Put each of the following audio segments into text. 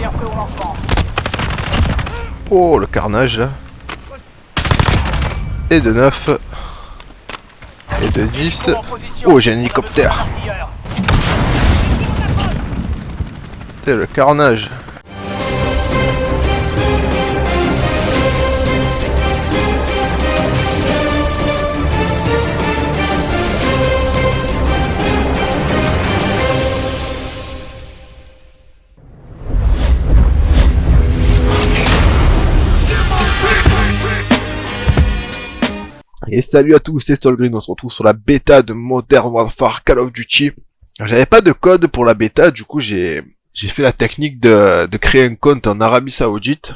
Bien prêt au lancement. Oh, le carnage là. Et de 9. Et de 10. Oh, j'ai un hélicoptère. C'est le carnage. Et salut à tous, c'est Stolgreen, on se retrouve sur la bêta de Modern Warfare Call of Duty. J'avais pas de code pour la bêta, du coup j'ai fait la technique de créer un compte en Arabie Saoudite.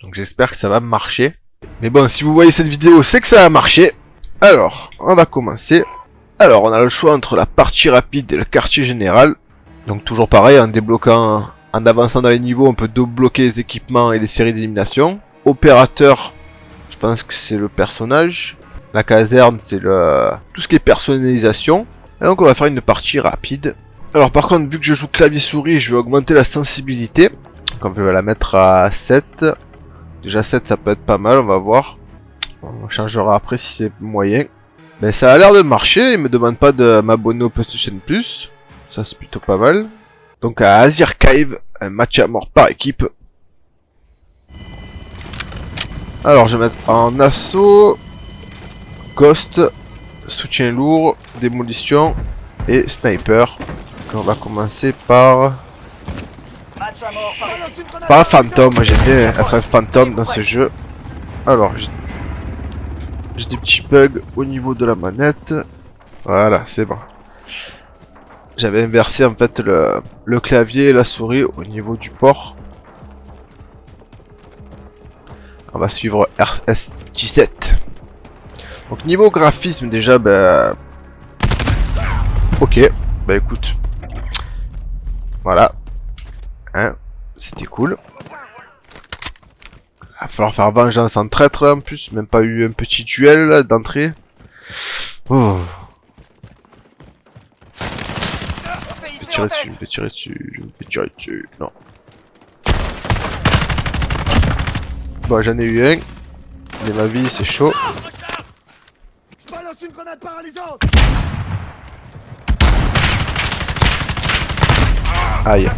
Donc j'espère que ça va marcher. Mais bon, si vous voyez cette vidéo, c'est que ça a marché. Alors, on va commencer. Alors, on a le choix entre la partie rapide et le quartier général. Donc toujours pareil, en débloquant, en avançant dans les niveaux, on peut débloquer les équipements et les séries d'élimination. Opérateur, je pense que c'est le personnage. La caserne, c'est tout ce qui est personnalisation. Et donc on va faire une partie rapide. Alors par contre, vu que je joue clavier-souris, je vais augmenter la sensibilité. Donc on va la mettre à 7. Déjà 7, ça peut être pas mal, on va voir. On changera après si c'est moyen. Mais ça a l'air de marcher, il me demande pas de m'abonner au PlayStation Plus. Ça c'est plutôt pas mal. Donc à Azir Cave, un match à mort par équipe. Alors je vais mettre en assaut... Ghost, soutien lourd, démolition et sniper. Donc on va commencer par un fantôme. Moi j'aime bien être un fantôme dans ce jeu. Alors j'ai des petits bugs au niveau de la manette. Voilà, c'est bon. J'avais inversé en fait le clavier et la souris au niveau du port. On va suivre RS17. Donc niveau graphisme déjà, bah... Ok, bah écoute. Voilà. Hein, c'était cool. Il va falloir faire vengeance en traître là, en plus, même pas eu un petit duel d'entrée. Oh. Je me fais tirer dessus, je me fais tirer dessus, je me fais tirer dessus, non. Bon, j'en ai eu un. Mais ma vie, c'est chaud. Une grenade paralysante. Aïe.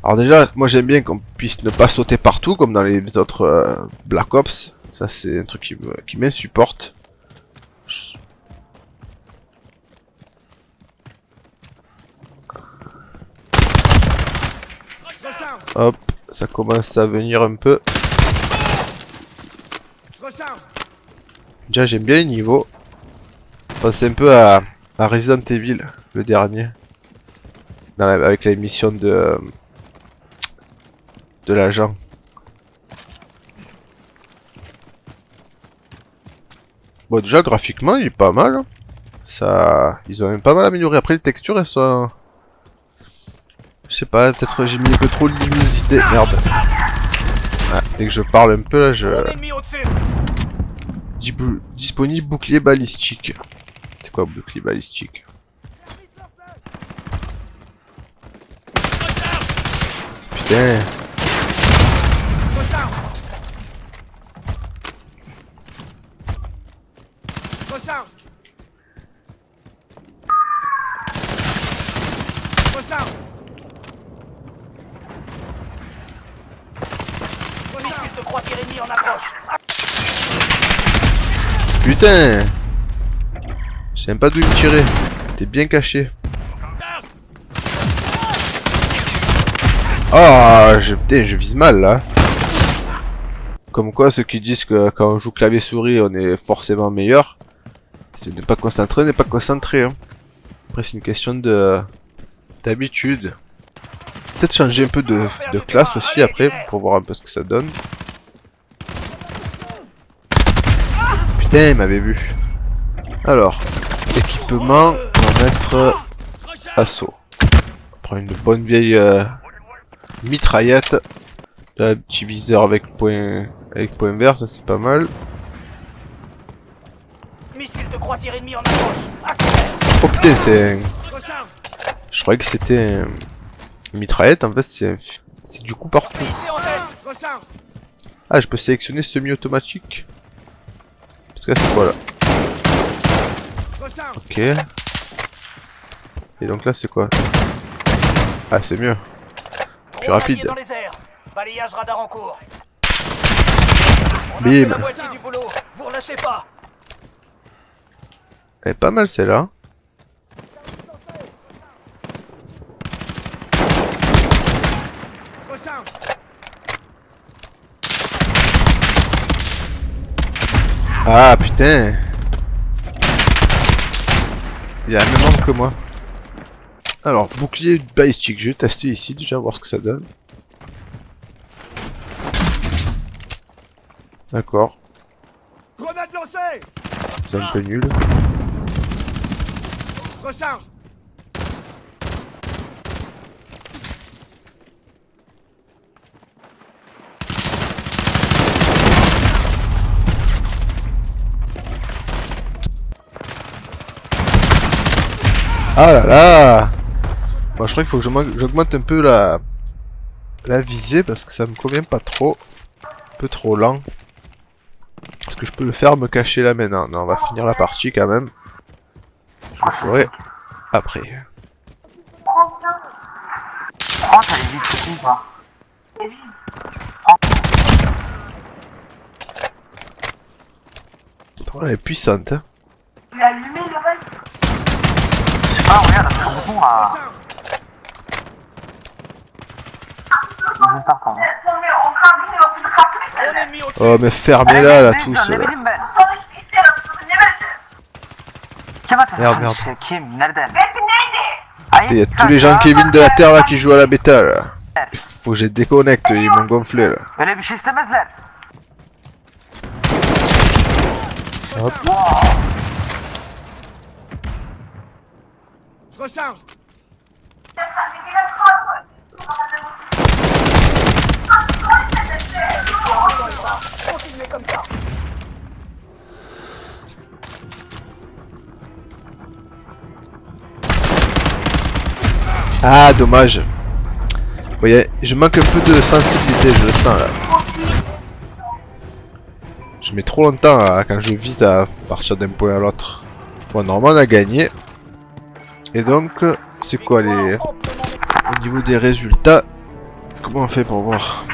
Alors déjà, moi j'aime bien qu'on puisse ne pas sauter partout comme dans les autres Black Ops. Ça c'est un truc qui m'insupporte. Hop, ça commence à venir un peu. Déjà j'aime bien les niveaux. Pense un peu à Resident Evil, le dernier. Avec la mission de l'agent. Bon déjà graphiquement il est pas mal. Ça, ils ont même pas mal amélioré. Après les textures elles sont... Je sais pas, peut-être j'ai mis un peu trop de luminosité. Merde. Ah, dès que je parle un peu là je... Disponible bouclier balistique. C'est quoi bouclier balistique? Putain. Missile de croisière ennemi en approche. Putain. Je sais même pas d'où il me tirait. T'es bien caché. Oh, putain, je vise mal là. Comme quoi, ceux qui disent que quand on joue clavier souris, on est forcément meilleur. C'est de pas concentrer, n'est pas concentré. Hein. Après, c'est une question d'habitude. Peut-être changer un peu de classe aussi après pour voir un peu ce que ça donne. Putain, il m'avait vu. Alors, équipement, on va mettre assaut. On prend une bonne vieille mitraillette. Là, petit viseur avec point vert, ça c'est pas mal. Missile de croisière ennemi en approche. À couvert. Oh putain, c'est... Je croyais que c'était une mitraillette, en fait c'est du coup partout. Finissez en tête. Ah, je peux sélectionner semi-automatique. Parce que là c'est quoi là? Ok. Et donc là c'est quoi? Ah, c'est mieux. Plus rapide. Dans les airs. Balayage radar en cours. Bim. La moitié du boulot. Vous relâchez pas. Elle est pas mal celle-là. Ah putain. Il a la même arme que moi. Alors, bouclier balistique, je vais tester ici déjà, voir ce que ça donne. D'accord. Grenade lancée. C'est un peu nul. Recharge. Ah là là. Bon, je crois qu'il faut que j'augmente un peu la visée parce que ça me convient pas trop. Un peu trop lent. Est-ce que je peux le faire me cacher là maintenant? Non, on va finir la partie quand même. Je le ferai après. Oh, ça allait vite, c'est tout ou pas? Elle est puissante. Hein. Il a allumé le reste. Je sais pas, regarde, elle fait un bouton à... Il veut pas, pardon. Un ennemi au-dessus. Oh mais fermez-la là tous. Merde, merde. Il y a tous les gens Kevin de la Terre là qui jouent à la bêta là. Il faut que je déconnecte, ils m'ont gonflé là. Hop. Recharge. Continuez comme ça. Ah dommage. Vous voyez, je manque un peu de sensibilité, je le sens là. Je mets trop longtemps quand je vise à partir d'un point à l'autre. Bon, normalement on a gagné. Et donc, c'est quoi les... Au niveau des résultats, comment on fait pour voir?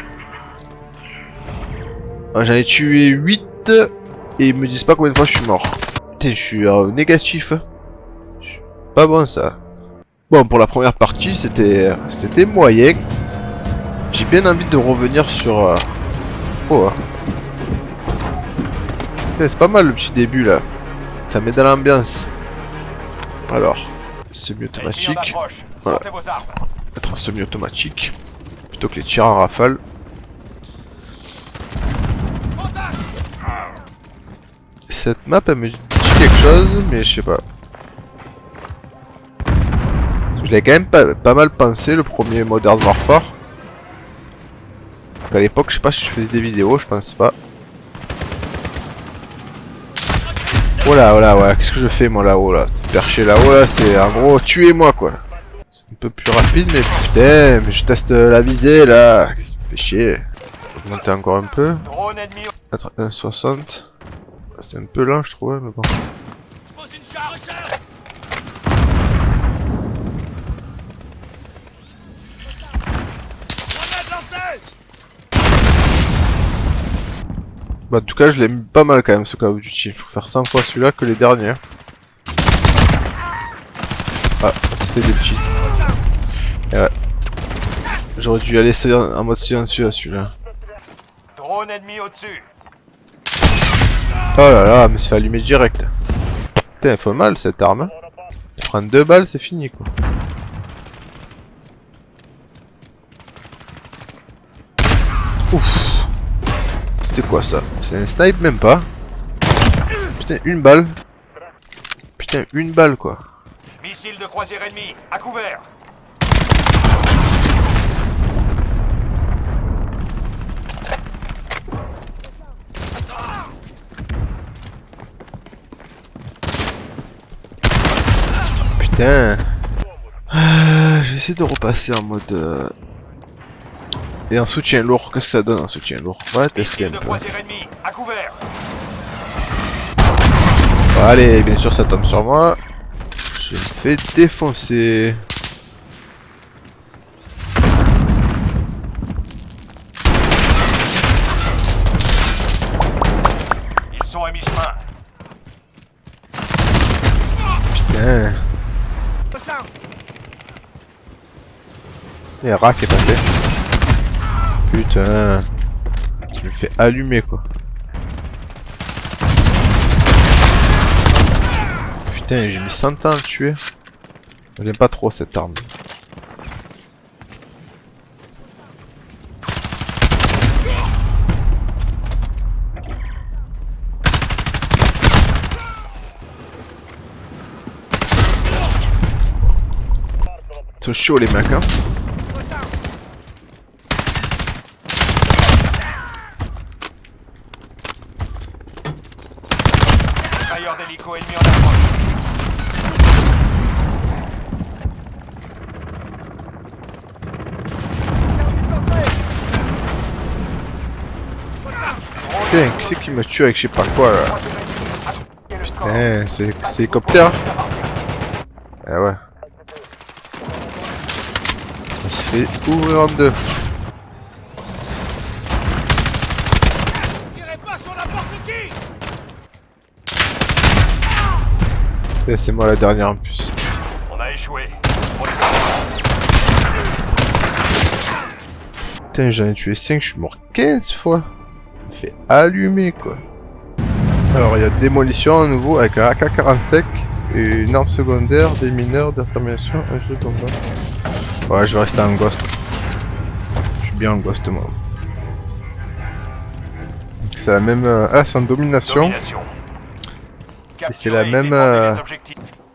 J'en ai tué 8 et ils me disent pas combien de fois je suis mort. Putain, je suis négatif. Je suis pas bon ça. Bon, pour la première partie, c'était moyen. J'ai bien envie de revenir sur... Oh. C'est pas mal le petit début là. Ça met dans l'ambiance. Alors, semi-automatique. Voilà. Mettre un semi-automatique. Plutôt que les tirs en rafale. Cette map elle me dit quelque chose, mais je sais pas. Je l'ai quand même pas mal pensé le premier Modern Warfare. À l'époque, je sais pas si je faisais des vidéos, je pense pas. Oh là, ouais, qu'est-ce que je fais moi là-haut là? Perché là-haut là, c'est en gros tuez-moi quoi. C'est un peu plus rapide, mais putain, mais je teste la visée là. Ça me fait chier. Je vais monter encore un peu. Drone ennemi. 1,60. C'est un peu lent, je trouve, mais bon. Bah, en tout cas, je l'aime pas mal quand même ce Call of Duty. Il faut faire 100 fois celui-là que les derniers. Ah, ça fait des petits. Et ouais. J'aurais dû aller en mode silencieux à celui-là. Drone ennemi au-dessus. Oh là là, mais ça fait allumer direct. Putain, elle fait mal cette arme. Tu prends 2 balles, c'est fini quoi. Ouf. C'était quoi ça? C'est un snipe même pas. Putain, une balle. Putain, une balle quoi. Missile de croisière ennemi. À couvert. Putain. Je vais essayer de repasser en mode... Et en soutien lourd, qu'est-ce que ça donne en soutien lourd? On va tester un Missile de peu. croisière ennemi, à couvert. Bon, allez, bien sûr ça tombe sur moi. Je me fais défoncer. Ils sont à mi-chemin. Putain. Hostile. Il y a un rat qui est passé. Putain. Je me fais allumer quoi. Putain, j'ai mis 100 ans à le tuer. J'aime pas trop cette arme. Ils sont chauds les mecs hein. Tailleur d'hélico ennemi en approche. Putain, qui c'est qui m'a tué avec je sais pas quoi là? Putain, c'est hélicoptère. Ah ouais. On se fait ouvrir en deux. Tirez pas sur n'importe qui. Et c'est moi la dernière en plus. On a échoué. Putain, j'en ai tué 5, je suis mort 15 fois. Ça me fait allumer quoi. Alors il y a démolition à nouveau avec un AK-47 et une arme secondaire, des mineurs, détermination, un jeu de combat. Ouais, je vais rester en ghost. Je suis bien en ghost moi. C'est la même... Ah, c'est en domination. Domination. Et c'est la même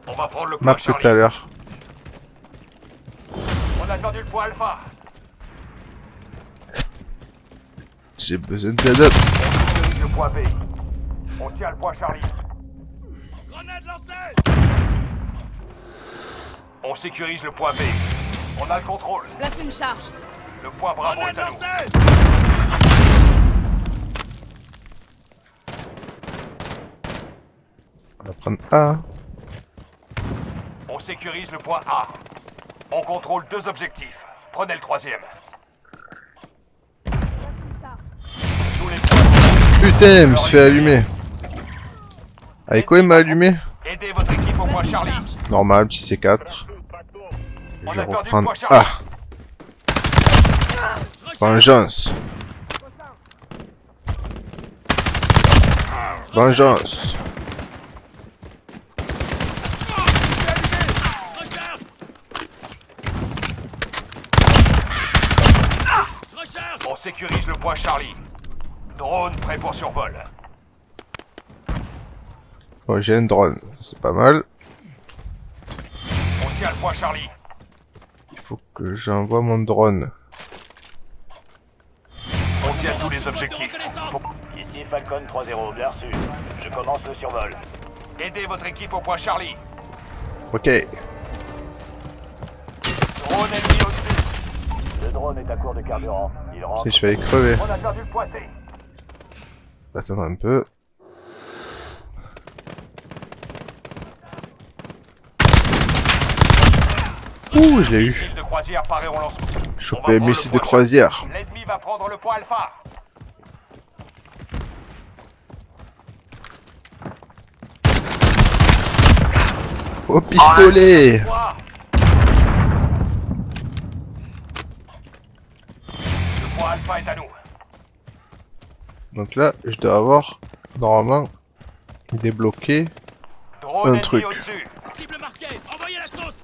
On va prendre le map point que Charlie. tout à l'heure. On a perdu le point Alpha. J'ai besoin d'aide. On sécurise le point B. On tient le point Charlie. Grenade lancée. On sécurise le point B. On a le contrôle. Place une charge. Le point Bravo Grenade est à nous. lancée. On va prendre A. On sécurise le point A. On contrôle 2 objectifs. Prenez le 3e. Tous les points. Putain, il me se fait allumer. Avec quoi il m'a allumé? Aidez votre équipe au point Place une Charlie. charge. Normal, petit C4. On Je a vais perdu le reprendre point Charlie. A. Vengeance. Vengeance. Recharge. Recharge. On sécurise le point Charlie. Drone prêt pour survol. Oh, j'ai un drone. C'est pas mal. On tient le point Charlie. Il faut que j'envoie mon drone. On tient tous les objectifs. Ici Falcon 3-0, bien reçu. Je commence le survol. Aidez votre équipe au point Charlie. Ok. Drone ennemi au-dessus. Le drone est à court de carburant. Il rentre. Si je vais crever. On a perdu le point C. On va attendre un peu. Ouh, je l'ai eu. Missile de croisière paré au lancement. Chopé le missile de croisière. L'ennemi va prendre le point Alpha. Au pistolet. Point. Le point Alpha est à nous. Donc là, je dois avoir normalement débloqué. Drone Un ennemi truc. au-dessus. Cible marquée. Envoyez la sauce.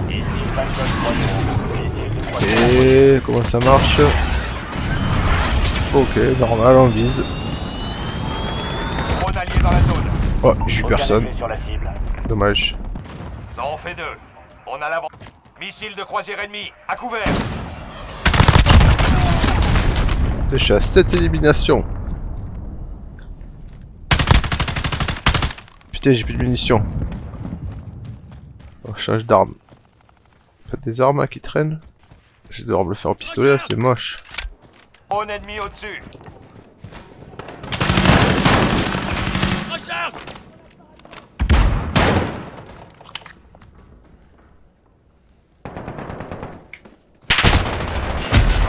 Ici Falcon 3-0. Missile de croisière. Et comment ça marche? Ok, normal, on vise. Drone allié dans la zone. Oh, j'ai eu Aucun personne. effet sur la cible. Dommage. Ça en fait 2. On a l'avant. Missile de croisière ennemi. À couvert. Je suis à 7 éliminations. Putain, j'ai plus de munitions. On change d'arme. Faites des armes là, qui traînent. Je vais devoir me le faire au pistolet là, c'est moche. Drone ennemi au-dessus. Recharge.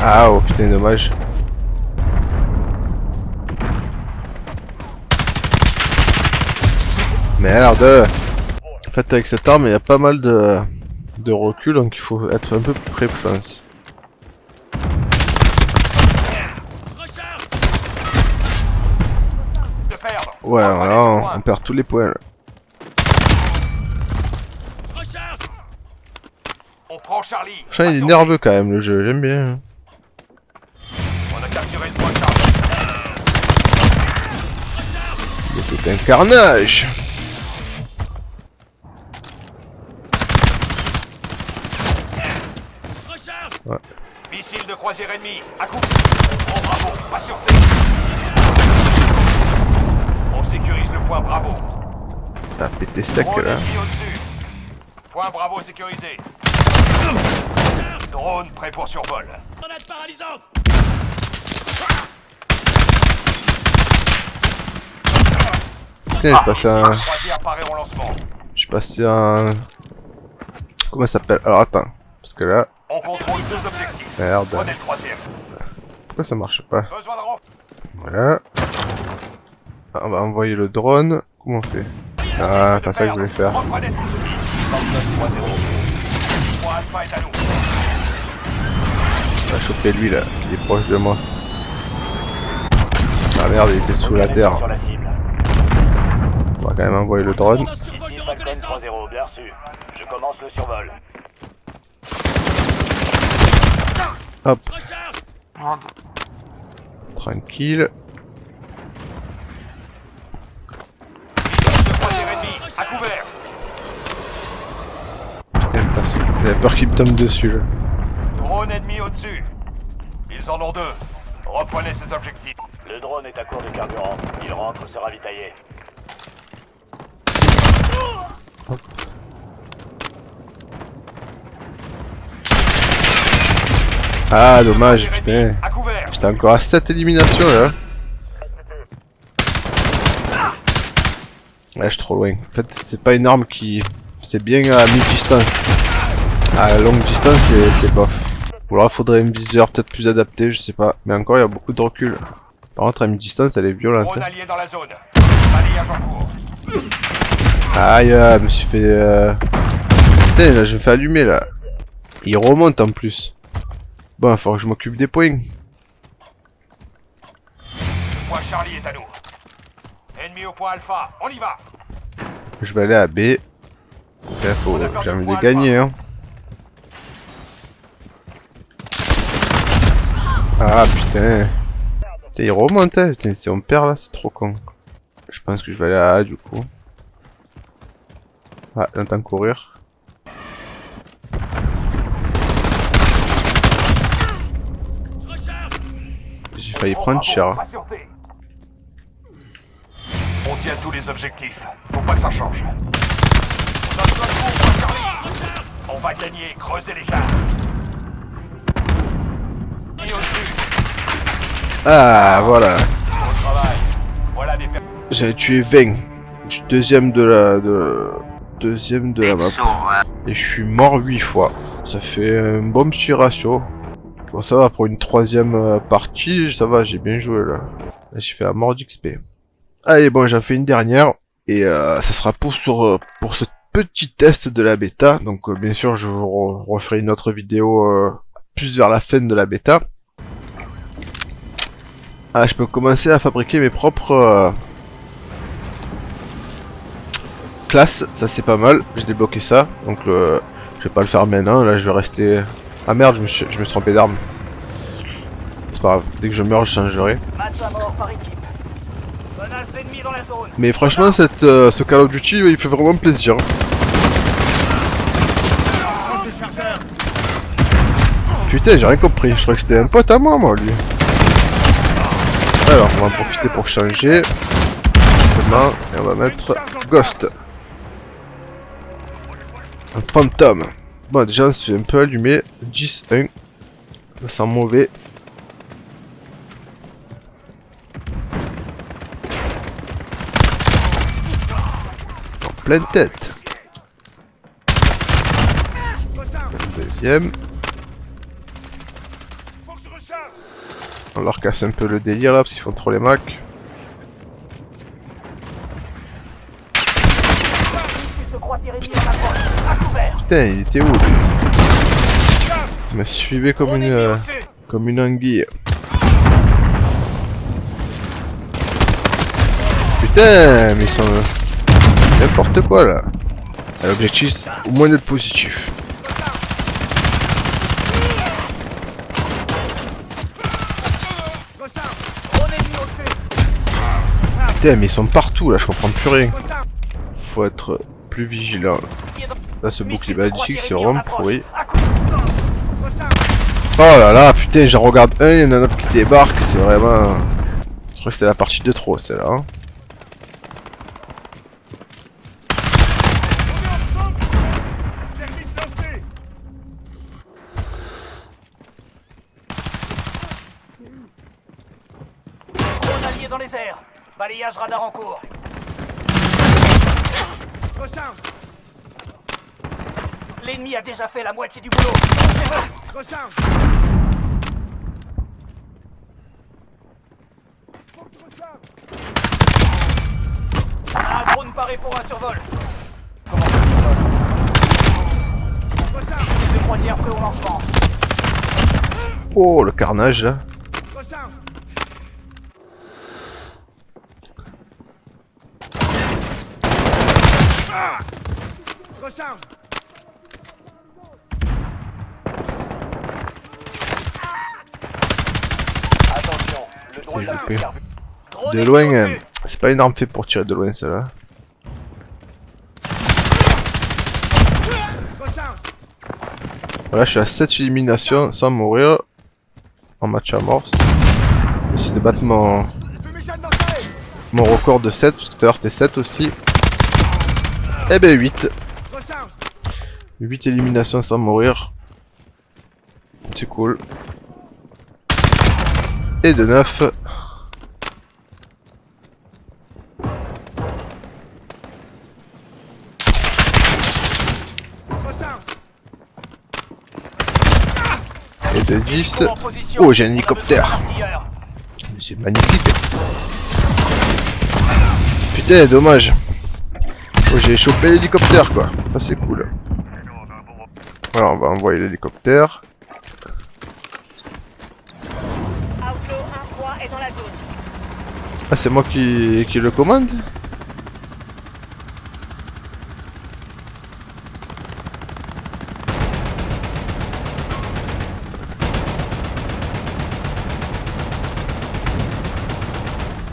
Ah oh putain, dommage. Merde. En fait avec cette arme il y a pas mal de recul, donc il faut être un peu plus près, je pense. Recharge. De perdre. Ouais, Reprenez voilà, ce on point. perd tous les points là. Recharge. On prend Charlie. Putain, il est Assuré. nerveux quand même le jeu, j'aime bien. On a capturé le point Charlie. Mais c'est un carnage. Recharge. Missile de croisière ennemi. À coup. Oh bravo. Pas sûreté. On sécurise le point Bravo. Ça a pété sec Drone là. ennemi au-dessus. Point Bravo sécurisé. Drone prêt pour survol. Grenade paralysante. Putain, j'ai passé un... Croisière parée au lancement. J'ai passé un... Comment ça s'appelle? Alors attends. Parce que là... On contrôle 2 objectifs. Merde. Prenez le 3e. Pourquoi ça marche pas? Besoin de renfort. Voilà. Ah, on va envoyer le drone. Comment on fait? Ah, c'est ça que je voulais faire. Reprenez. 39-3-0. Point Alpha est à nous. On va choper lui là, qui est proche de moi. Ah merde, il était sous la terre. Sur la cible. On va quand même envoyer le drone. On a survol Ici de Falcon reconnaissance. 3-0, bien reçu. Je commence le survol. Hop, Recharge. Merde. tranquille. Missile de croisière ennemi. À couvert. Putain, parce que j'avais peur qu'il me tombe dessus là. Drone ennemi au-dessus. Ils en ont 2. Reprenez ces objectifs. Le drone est à court de carburant. Il rentre se ravitailler. Ah, dommage, Croisière putain. ennemi. À couvert. J'étais encore à 7 éliminations là. Ouais, je suis trop loin. En fait, c'est pas une arme qui... C'est bien à mi-distance. À longue distance, c'est bof. Ou alors, faudrait un viseur peut-être plus adapté, je sais pas. Mais encore, il y a beaucoup de recul. Par contre, à mi-distance, elle est violente. Drone hein. allié dans la zone. Balayage en cours. Aïe, je me suis fait... Putain, là, je me fais allumer, là. Il remonte, en plus. Bon, il faut que je m'occupe des points. Le point Charlie est à nous. Ennemi au point Alpha. On y va. Je vais aller à B. J'ai envie de gagner, hein. Ah, putain. Putain, il remonte, hein. Putain, si on perd, là, c'est trop con. Je pense que je vais aller à A, du coup. Ah, j'entends courir. Recharge. J'ai failli prendre cher. Pas sûreté. On tient tous les objectifs. Faut pas que ça change. Notre coup, point Charlie. On va gagner. Creusez les cartes. Et au-dessus. Ah, voilà. Bon travail. Voilà des personnes. J'avais tué 20. Je suis deuxième de la... Deuxième de la map. Et je suis mort 8 fois. Ça fait un bon petit ratio. Bon, ça va, pour une troisième partie, ça va, j'ai bien joué là. Là, j'ai fait la mort d'XP. Allez, bon, j'en fais une dernière. Et ça sera pour ce petit test de la bêta. Donc, bien sûr, je vous referai une autre vidéo plus vers la fin de la bêta. Ah, je peux commencer à fabriquer mes propres... classe, ça c'est pas mal, j'ai débloqué ça, donc je vais pas le faire maintenant, là je vais rester... Ah merde, je me suis trompé d'arme. C'est pas grave, dès que je meurs je changerai. Match à mort par équipe. Menace ennemie dans la zone. Mais franchement ce Call of Duty il fait vraiment plaisir. Putain, j'ai rien compris, je crois que c'était un pote à moi lui. Alors on va en profiter pour changer. Et on va mettre Ghost. Un fantôme. Bon, déjà, on se fait un peu allumer. 10-1. Ça sent mauvais. En pleine tête. Deuxième. On leur casse un peu le délire là, parce qu'ils font trop les macs. Putain, il était où lui? Il me suivait comme une anguille. Putain, mais ils sont n'importe quoi là. L'objectif, c'est au moins d'être positif. Putain, mais ils sont partout là, je comprends plus rien. Faut être plus vigilant. Là, ce bouclier balistique, c'est vraiment pourri. Oh là là, putain, j'en regarde un, il y en a un autre qui débarque, c'est vraiment... Je crois que c'était la partie de trop, celle-là. Hein. Drone allié dans les airs. Balayage radar en cours. L'ennemi a déjà fait la moitié du boulot. Un drone paré pour un survol. Missile de croisière prêt au lancement. Oh, le carnage là. Attention, le drone a Coupé. Drone De ennemi loin, au-dessus. c'est pas une arme faite pour tirer de loin celle-là. Voilà, je suis à 7 éliminations sans mourir. En match amorce. J'essaie de battre mon record de 7, parce que tout à l'heure c'était 7 aussi. Eh ben 8. 8 éliminations sans mourir. C'est cool. Et de 9. Et de 10. En position. Oh, j'ai un On a hélicoptère. besoin d'un artilleur. C'est magnifique. Putain, dommage. Oh, j'ai chopé l'hélicoptère quoi. Ça c'est cool. Voilà, on va envoyer l'hélicoptère. Outlaw 1-3 est dans la zone. Ah, c'est moi qui le commande?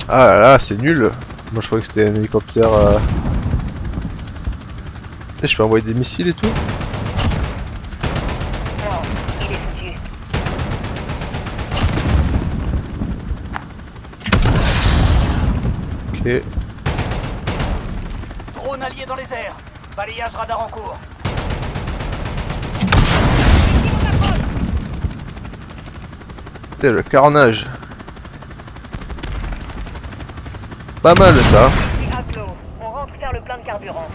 Ah là là, c'est nul. Moi je croyais que c'était un hélicoptère. Et je peux envoyer des missiles et tout. Non, il est foutu. Ok. Drone allié dans les airs. Balayage radar en cours. Putain, le carnage. Pas mal ça. Outlaw, on rentre faire le plein de carburant.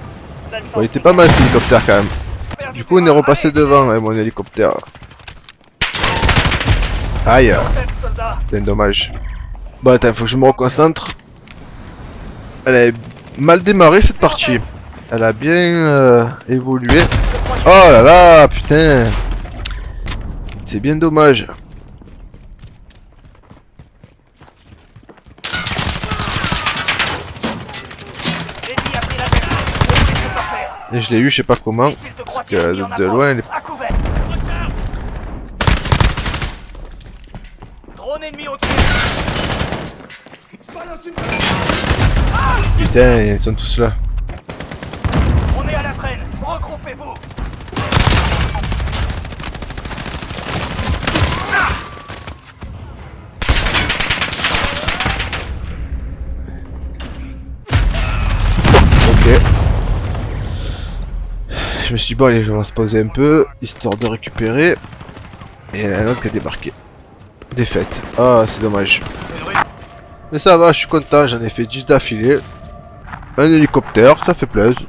Bonne Bon, il chance. était pas mal cet hélicoptère quand même. Du coup on est repassé devant avec mon hélicoptère. Aïe. Tête, soldat. C'est dommage. Bon attends, faut que je me reconcentre. Elle a mal démarré cette partie. Elle a bien évolué. Oh là là, putain. C'est bien dommage. L'ennemi a pris la tête. Le blessé par terre. Et je l'ai eu, je sais pas comment. Missile de Parce croisière que ennemi en de approche. loin, elle est... À couvert. Drone ennemi au-dessus. Putain, ils sont tous là. On est à la traîne. Regroupez-vous. Ok. je me suis dit, bon, allez, on va se poser un peu, histoire de récupérer. Et la nôtre qui a débarqué. Défaite. Ah, c'est dommage. Mais ça va, je suis content, j'en ai fait 10 d'affilée. Un hélicoptère, ça fait plaisir.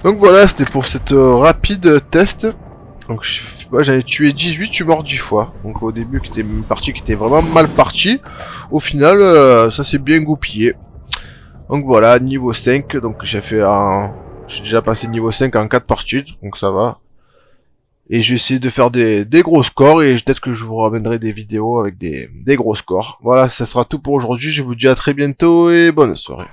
Donc voilà, c'était pour cette rapide test. Donc j'en ai tué 18, je suis mort 10 fois. Donc au début, c'était une partie qui était vraiment mal partie. Au final, ça s'est bien goupillé. Donc voilà, niveau 5. Donc j'ai déjà passé niveau 5 en 4 parties, donc ça va. Et je vais essayer de faire des gros scores, et peut-être que je vous ramènerai des vidéos avec des gros scores. Voilà, ça sera tout pour aujourd'hui, je vous dis à très bientôt, et bonne soirée.